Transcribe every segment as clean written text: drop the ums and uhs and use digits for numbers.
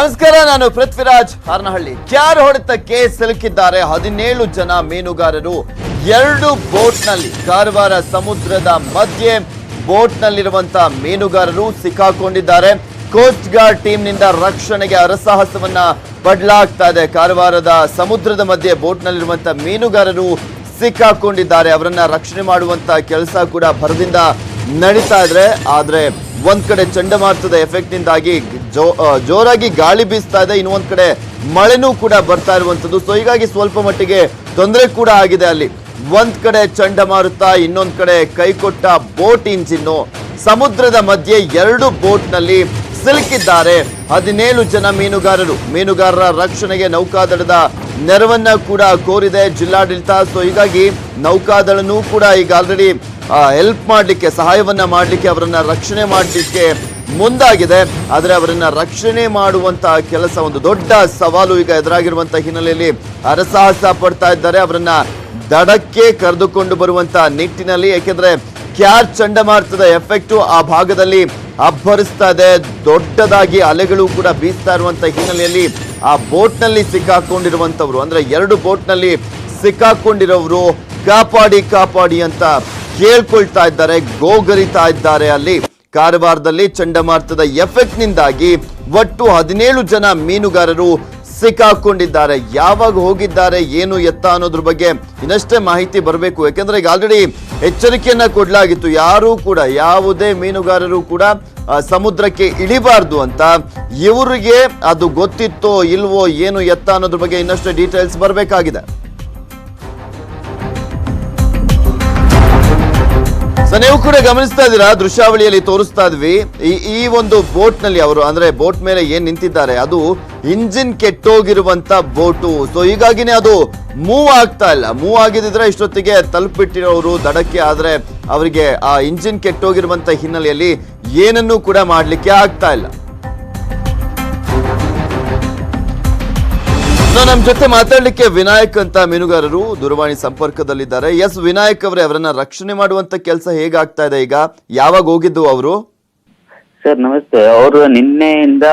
ನಮಸ್ಕಾರ, ನಾನು ಪೃಥ್ವಿರಾಜ್ ಹಾರನಹಳ್ಳಿ. ಕ್ಯಾರ್ ಹೊಡೆತಕ್ಕೆ ಸಿಲುಕಿದ್ದಾರೆ 17 ಜನ ಮೀನುಗಾರರು. 2 ಬೋಟ್ನಲ್ಲಿ ಕಾರವಾರ ಸಮುದ್ರದ ಮಧ್ಯೆ ಬೋಟ್ನಲ್ಲಿರುವಂತಹ ಮೀನುಗಾರರು ಸಿಕ್ಕಾಕೊಂಡಿದ್ದಾರೆ. ಕೋಸ್ಟ್ ಗಾರ್ಡ್ ಟೀಮ್ನಿಂದ ರಕ್ಷಣೆಗೆ ಹರಸಾಹಸವನ್ನ ಪಡಲಾಗ್ತಾ ಇದೆ. ಕಾರವಾರದ ಸಮುದ್ರದ ಮಧ್ಯೆ ಬೋಟ್ನಲ್ಲಿರುವಂತಹ ಮೀನುಗಾರರು ಸಿಕ್ಕಾಕೊಂಡಿದ್ದಾರೆ. ಅವರನ್ನ ರಕ್ಷಣೆ ಮಾಡುವಂತ ಕೆಲಸ ಕೂಡ ಭರದಿಂದ ನಡೀತಾ ಇದ್ರೆ, ಆದ್ರೆ ಒಂದ್ ಕಡೆ ಚಂಡಮಾರುತದ ಎಫೆಕ್ಟ್ ನಿಂದಾಗಿ ಜೋರಾಗಿ ಗಾಳಿ ಬೀಸ್ತಾ ಇದೆ, ಇನ್ನೊಂದ್ ಕಡೆ ಮಳೆನೂ ಕೂಡ ಬರ್ತಾ ಇರುವಂತದ್ದು. ಸೊ ಹೀಗಾಗಿ ಸ್ವಲ್ಪ ಮಟ್ಟಿಗೆ ತೊಂದರೆ ಕೂಡ ಆಗಿದೆ. ಅಲ್ಲಿ ಒಂದ್ ಕಡೆ ಚಂಡಮಾರುತ, ಇನ್ನೊಂದ್ ಕಡೆ ಕೈಕೊಟ್ಟ ಬೋಟ್ ಇಂಜಿನ್ನು. ಸಮುದ್ರದ ಮಧ್ಯೆ 2 ಬೋಟ್ನಲ್ಲಿ ಸಿಲುಕಿದ್ದಾರೆ 17 ಜನ ಮೀನುಗಾರರ ರಕ್ಷಣೆಗೆ ನೌಕಾದಳದ ನೆರವನ್ನ ಕೂಡ ಕೋರಿದೆ ಜಿಲ್ಲಾಡಳಿತ. ಸೊ ಹೀಗಾಗಿ ನೌಕಾದಳನೂ ಕೂಡ ಈಗ ಆಲ್ರೆಡಿ ಹೆಲ್ಪ್ ಮಾಡಲಿಕ್ಕೆ, ಸಹಾಯವನ್ನ ಮಾಡಲಿಕ್ಕೆ, ಅವರನ್ನ ರಕ್ಷಣೆ ಮಾಡಲಿಕ್ಕೆ ಮುಂದಾಗಿದೆ. ಆದರೆ ಅವರನ್ನ ರಕ್ಷಣೆ ಮಾಡುವಂತಹ ಕೆಲಸ ಒಂದು ದೊಡ್ಡ ಸವಾಲು ಈಗ ಎದುರಾಗಿರುವಂತಹ ಹಿನ್ನೆಲೆಯಲ್ಲಿ ಹರಸಾಹಸ ಪಡ್ತಾ ಇದ್ದಾರೆ. ಅವರನ್ನ ದಡಕ್ಕೆ ಕರೆದುಕೊಂಡು ಬರುವಂತಹ ನಿಟ್ಟಿನಲ್ಲಿ, ಯಾಕೆಂದ್ರೆ ಕ್ಯಾರ್ ಚಂಡಮಾರುತದ ಎಫೆಕ್ಟು ಆ ಭಾಗದಲ್ಲಿ ಅಬ್ಬರಿಸ್ತಾ ಇದೆ. ದೊಡ್ಡದಾಗಿ ಅಲೆಗಳು ಕೂಡ ಬೀಸ್ತಾ ಇರುವಂತಹ ಹಿನ್ನೆಲೆಯಲ್ಲಿ ಆ ಬೋಟ್ನಲ್ಲಿ ಸಿಕ್ಕಾಕೊಂಡಿರುವಂತವ್ರು, ಅಂದ್ರೆ 2 ಬೋಟ್ನಲ್ಲಿ ಸಿಕ್ಕಾಕೊಂಡಿರೋರು ಕಾಪಾಡಿ ಅಂತ ಕೇಳ್ಕೊಳ್ತಾ ಇದ್ದಾರೆ, ಗೋಗರಿತಾ ಇದ್ದಾರೆ. ಅಲ್ಲಿ ಕಾರವಾರದಲ್ಲಿ ಚಂಡಮಾರುತದ ಎಫೆಕ್ಟ್ ನಿಂದಾಗಿ ಒಟ್ಟು 17 ಜನ ಮೀನುಗಾರರು ಸಿಕ್ಕಾಕೊಂಡಿದ್ದಾರೆ. ಯಾವಾಗ ಹೋಗಿದ್ದಾರೆ, ಏನು ಎತ್ತ ಅನ್ನೋದ್ರ ಬಗ್ಗೆ ಇನ್ನಷ್ಟೇ ಮಾಹಿತಿ ಬರಬೇಕು. ಯಾಕೆಂದ್ರೆ ಈಗ ಆಲ್ರೆಡಿ ಎಚ್ಚರಿಕೆಯನ್ನ ಕೊಡಲಾಗಿತ್ತು, ಯಾರೂ ಕೂಡ ಯಾವುದೇ ಮೀನುಗಾರರು ಕೂಡ ಸಮುದ್ರಕ್ಕೆ ಇಳಿಬಾರ್ದು ಅಂತ. ಇವರಿಗೆ ಅದು ಗೊತ್ತಿತ್ತೋ ಇಲ್ವೋ, ಏನು ಎತ್ತ ಅನ್ನೋದ್ರ ಬಗ್ಗೆ ಇನ್ನಷ್ಟು ಡೀಟೇಲ್ಸ್ ಬರಬೇಕಾಗಿದೆ. ನೀವು ಕೂಡ ಗಮನಿಸ್ತಾ ಇದ್ದೀರಾ, ದೃಶ್ಯಾವಳಿಯಲ್ಲಿ ತೋರಿಸ್ತಾ ಇದ್ವಿ. ಈ ಒಂದು ಬೋಟ್ ನಲ್ಲಿ ಅವರು, ಅಂದ್ರೆ ಬೋಟ್ ಮೇಲೆ ಏನ್ ನಿಂತಿದ್ದಾರೆ ಅದು ಇಂಜಿನ್ ಕೆಟ್ಟೋಗಿರುವಂತ ಬೋಟು. ಸೊ ಹೀಗಾಗಿನೇ ಅದು ಮೂವ್ ಆಗ್ತಾ ಇಲ್ಲ. ಮೂವ್ ಆಗಿದ್ರೆ ಇಷ್ಟೊತ್ತಿಗೆ ತಲುಪಿಟ್ಟಿರೋರು ದಡಕ್ಕೆ, ಆದ್ರೆ ಅವರಿಗೆ ಆ ಇಂಜಿನ್ ಕೆಟ್ಟೋಗಿರುವಂತ ಹಿನ್ನೆಲೆಯಲ್ಲಿ ಏನನ್ನೂ ಕೂಡ ಮಾಡ್ಲಿಕ್ಕೆ ಆಗ್ತಾ ಇಲ್ಲ. ನಮ್ಮ ಜೊತೆ ಮಾತಾಡ್ಲಿಕ್ಕೆ ವಿನಾಯಕ್ ಅಂತ ಮೀನುಗಾರರು ದೂರವಾಣಿ ಸಂಪರ್ಕದಲ್ಲಿದ್ದಾರೆ. ಎಸ್ ವಿನಾಯಕ್ ಅವರೇ, ಅವರನ್ನ ರಕ್ಷಣೆ ಮಾಡುವಂತ ಕೆಲಸ ಹೇಗಾಗ್ತಾ ಇದೆ ಈಗ? ಯಾವಾಗ ಹೋಗಿದ್ದು ಅವರು? ಸರ್ ನಮಸ್ತೆ. ಅವರು ನಿನ್ನೆಯಿಂದ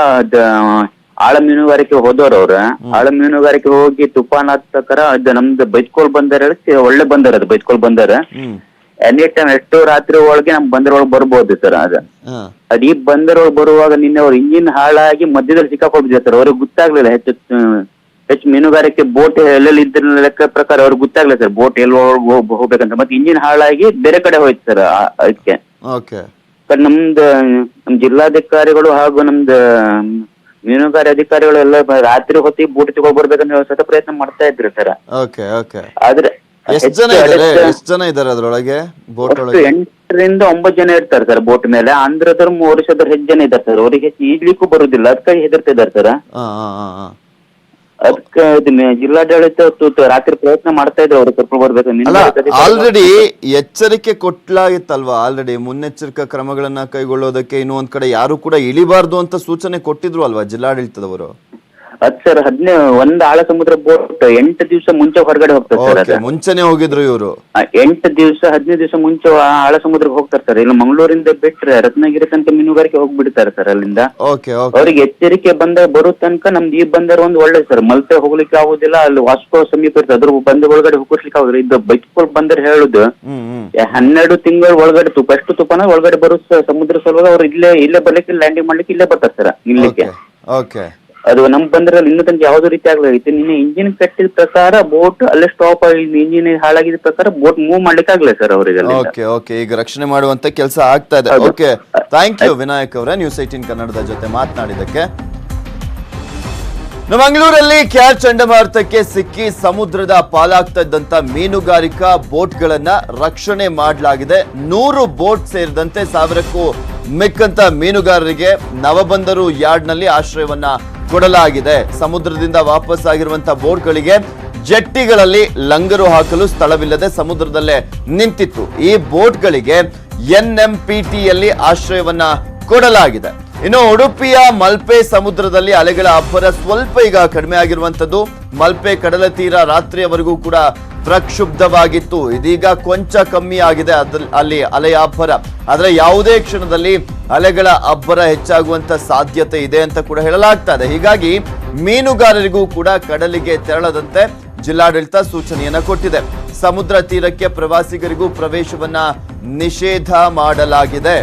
ಆಳ ಮೀನುಗಾರಿಕೆ ಹೋದವ್ರು. ಆಳ ಮೀನುಗಾರಿಕೆ ಹೋಗಿ ತುಫಾನ್ ಹತ್ತಕರ ನಮ್ದು ಬೈಸ್ಕೋಲ್ ಬಂದರ ಒಳ್ಳೆ ಬಂದರ, ಅದು ಬೈಸ್ಕೋಲ್ ಬಂದರ ಎನಿ ಟೈಮ್ ಎಷ್ಟು ರಾತ್ರಿ ಒಳಗೆ ನಮ್ ಬಂದರ ಒಳಗೆ ಬರ್ಬೋದು ಸರ್. ಅದ್ ಈ ಬಂದರ ಒಳಗೆ ಬರುವಾಗ ನಿನ್ನೆ ಅವ್ರ ಇಂಜಿನ್ ಹಾಳಾಗಿ ಮಧ್ಯದಲ್ಲಿ ಸಿಕ್ಕಾಕೊಂಡಿದೆ ಸರ್. ಅವ್ರಿಗೆ ಗೊತ್ತಾಗ್ಲಿಲ್ಲ. ಹೆಚ್ಚು ಮೀನುಗಾರಿಕೆ ಬೋಟ್ ಎಲ್ಲೆಲ್ಲಿ ಇದ್ರ ಲೆಕ್ಕ ಪ್ರಕಾರ ಅವ್ರಿಗೆ ಗೊತ್ತಾಗ್ಲಿಲ್ಲ ಸರ್, ಬೋಟ್ ಎಲ್ಲಿ ಹೋಗ್ಬೇಕಂತ. ಮತ್ತೆ ಇಂಜಿನ್ ಹಾಳಾಗಿ ಬೇರೆ ಕಡೆ ಹೋಯ್ತು ಸರ್. ಅದಕ್ಕೆ ನಮ್ ಜಿಲ್ಲಾಧಿಕಾರಿಗಳು ಹಾಗೂ ನಮ್ದು ಮೀನುಗಾರಿ ಅಧಿಕಾರಿಗಳು ಎಲ್ಲ ರಾತ್ರಿ ಹೊತ್ತಿಗೆ ಬೋಟ್ ತಗೊಂಡ್ ಬರ್ಬೇಕಂತ ಸತ ಪ್ರಯತ್ನ ಮಾಡ್ತಾ ಇದ್ರು ಸರ್. ಆದ್ರೆ 8 ಜನ ಇದ್ದಾರೆ ಅದ್ರೊಳಗೆ, ಬೋಟ್ ಒಳಗೆ 8 ರಿಂದ 9 ಜನ ಇರ್ತಾರೆ ಸರ್ ಬೋಟ್ ಮೇಲೆ. ಆಂಧ್ರದವ್ರು 3 ಹೆಚ್ಚು ಜನ ಇದ್ದಾರೆ ಸರ್. ಅವ್ರಿಗೆ ಈಜ್ಲಿಕ್ಕೂ ಬರುದಿಲ್ಲ, ಅದಕ್ಕಾಗಿ ಹೆದರ್ತಿದ್ದಾರೆ ಸರ್. ಅದಕ್ಕೆ ಜಿಲ್ಲಾಡಳಿತ ರಾತ್ರಿ ಪ್ರಯತ್ನ ಮಾಡ್ತಾ ಇದ್ರು ಅವ್ರು ಕರ್ಕೊಂಡು ಬರ್ಬೇಕು. ಆಲ್ರೆಡಿ ಎಚ್ಚರಿಕೆ ಕೊಟ್ಲಾಗಿತ್ತಲ್ವಾ? ಆಲ್ರೆಡಿ ಮುನ್ನೆಚ್ಚರಿಕಾ ಕ್ರಮಗಳನ್ನ ಕೈಗೊಳ್ಳೋದಕ್ಕೆ ಇನ್ನೊಂದ್ ಕಡೆ ಯಾರು ಕೂಡ ಇಳಿಬಾರ್ದು ಅಂತ ಸೂಚನೆ ಕೊಟ್ಟಿದ್ರು ಅಲ್ವಾ ಜಿಲ್ಲಾಡಳಿತದವರು? ಅದ್ ಸರ್ 11 ಆಳ ಸಮುದ್ರ ಬೋಟ್ 8 ದಿವಸ ಮುಂಚೆ ಹೊರಗಡೆ ಹೋಗ್ತಾರೆ ಸರ್. ಮುಂಚೆನೆ ಹೋಗಿದ್ರು ಇವರು. 8 ದಿವಸ 15 ದಿವಸ ಮುಂಚೆ ಆಳ ಸಮುದ್ರಕ್ಕೆ ಹೋಗ್ತಾರೆ ಸರ್. ಇಲ್ಲಿ ಮಂಗಳೂರಿಂದ ಬಿಟ್ರೆ ರತ್ನಗಿರಿ ತನಕ ಮೀನುಗಾರಿಕೆ ಹೋಗ್ಬಿಡ್ತಾರೆ ಸರ್. ಅಲ್ಲಿಂದ ಅವ್ರಿಗೆ ಎಚ್ಚರಿಕೆ ಬರೋ ತನಕ ನಮ್ದು ಈ ಬಂದರ್ ಒಂದು ಒಳ್ಳೆ ಸರ್. ಮಲ್ಪೆ ಹೋಗ್ಲಿಕ್ಕೆ ಆಗುದಿಲ್ಲ, ಅಲ್ಲಿ ವಾಸ್ಕೋ ಸಮೀಪ ಇರ್ತದೆ, ಅದ್ರ ಬಂದ ಒಳಗಡೆ ಹೋಗ್ಲಿಕ್ಕೆ ಆಗುದಿಲ್ಲ. ಇದು ಬೈಸ್ಕೋಲ್ ಬಂದರ್ ಹೇಳುದು 12 ತಿಂಗಳ ಒಳಗಡೆ ಎಷ್ಟು ತುಫಾನ ಒಳಗಡೆ ಬರೋ ಸಮುದ್ರ ಸಲುವಾಗಿ ಅವ್ರು ಇಲ್ಲೇ ಬರ್ಲಿಕ್ಕೆ, ಲ್ಯಾಂಡಿಂಗ್ ಮಾಡ್ಲಿಕ್ಕೆ ಇಲ್ಲೇ ಬರ್ತಾರೆ ಸರ್ ಇಲ್ಲಿಕ್ಕೆ. ಅದು ನಮ್ ಬಂದ್ರಲ್ಲಿ ಇನ್ನೂ ತನಕ ಯಾವ್ದು ರೀತಿ ಆಗ್ಲಾಗಿತ್ತು. ನಿನ್ನೆ ಇಂಜಿನ್ ಕಟ್ಟಿದ ಪ್ರಕಾರ ಬೋಟ್ ಅಲ್ಲೇ ಸ್ಟಾಪ್ ಆಗಿ, ಇಂಜಿನ್ ಹಾಳಾಗಿದ ಪ್ರಕಾರ ಬೋಟ್ ಮೂವ್ ಮಾಡ್ಲಿಕ್ಕೆ ಆಗ್ಲಿಲ್ಲ ಸರ್ ಅವರಿಗೆ. ಈಗ ರಕ್ಷಣೆ ಮಾಡುವಂತ ಕೆಲಸ ಆಗ್ತಾ ಇದೆ. ಓಕೆ, ಥ್ಯಾಂಕ್ ಯು ವಿನಾಯಕ್ ಅವರೇ, ನ್ಯೂಸ್ 18 ಕನ್ನಡದ ಜೊತೆ ಮಾತನಾಡಿದಕ್ಕೆ. ಮಂಗಳೂರಲ್ಲಿ ಕ್ಯಾರ್ ಚಂಡಮಾರುತಕ್ಕೆ ಸಿಕ್ಕಿ ಸಮುದ್ರದ ಪಾಲಾಗ್ತಾ ಇದ್ದಂತ ಮೀನುಗಾರಿಕಾ ಬೋಟ್ಗಳನ್ನ ರಕ್ಷಣೆ ಮಾಡಲಾಗಿದೆ. 100 ಬೋಟ್ ಸೇರಿದಂತೆ 1000ಕ್ಕೂ ಮಿಕ್ಕಂತ ಮೀನುಗಾರರಿಗೆ ನವಬಂದರು ಯಾರ್ಡ್ನಲ್ಲಿ ಆಶ್ರಯವನ್ನ ಕೊಡಲಾಗಿದೆ. ಸಮುದ್ರದಿಂದ ವಾಪಸ್ ಆಗಿರುವಂತಹ ಬೋಟ್ಗಳಿಗೆ ಜೆಟ್ಟಿಗಳಲ್ಲಿ ಲಂಗರು ಹಾಕಲು ಸ್ಥಳವಿಲ್ಲದೆ ಸಮುದ್ರದಲ್ಲೇ ನಿಂತಿತ್ತು. ಈ ಬೋಟ್ಗಳಿಗೆ NMPTಯಲ್ಲಿ ಆಶ್ರಯವನ್ನ ಕೊಡಲಾಗಿದೆ. ಇನ್ನು ಉಡುಪಿಯ ಮಲ್ಪೆ ಸಮುದ್ರದಲ್ಲಿ ಅಲೆಗಳ ಅಬ್ಬರ ಸ್ವಲ್ಪ ಈಗ ಕಡಿಮೆ ಆಗಿರುವಂತದ್ದು. ಮಲ್ಪೆ ಕಡಲ ತೀರ ರಾತ್ರಿಯವರೆಗೂ ಕೂಡ ಪ್ರಕ್ಷುಬ್ಧವಾಗಿತ್ತು. ಇದೀಗ ಕೊಂಚ ಕಮ್ಮಿ ಆಗಿದೆ ಅಲ್ಲಿ ಅಲೆಯ ಅಬ್ಬರ. ಆದ್ರೆ ಯಾವುದೇ ಕ್ಷಣದಲ್ಲಿ ಅಲೆಗಳ ಅಬ್ಬರ ಹೆಚ್ಚಾಗುವಂತ ಸಾಧ್ಯತೆ ಇದೆ ಅಂತ ಕೂಡ ಹೇಳಲಾಗ್ತಾ ಇದೆ. ಹೀಗಾಗಿ ಮೀನುಗಾರರಿಗೂ ಕೂಡ ಕಡಲಿಗೆ ತೆರಳದಂತೆ ಜಿಲ್ಲಾಡಳಿತ ಸೂಚನೆಯನ್ನ ಕೊಟ್ಟಿದೆ. ಸಮುದ್ರ ತೀರಕ್ಕೆ ಪ್ರವಾಸಿಗರಿಗೂ ಪ್ರವೇಶವನ್ನ ನಿಷೇಧ ಮಾಡಲಾಗಿದೆ.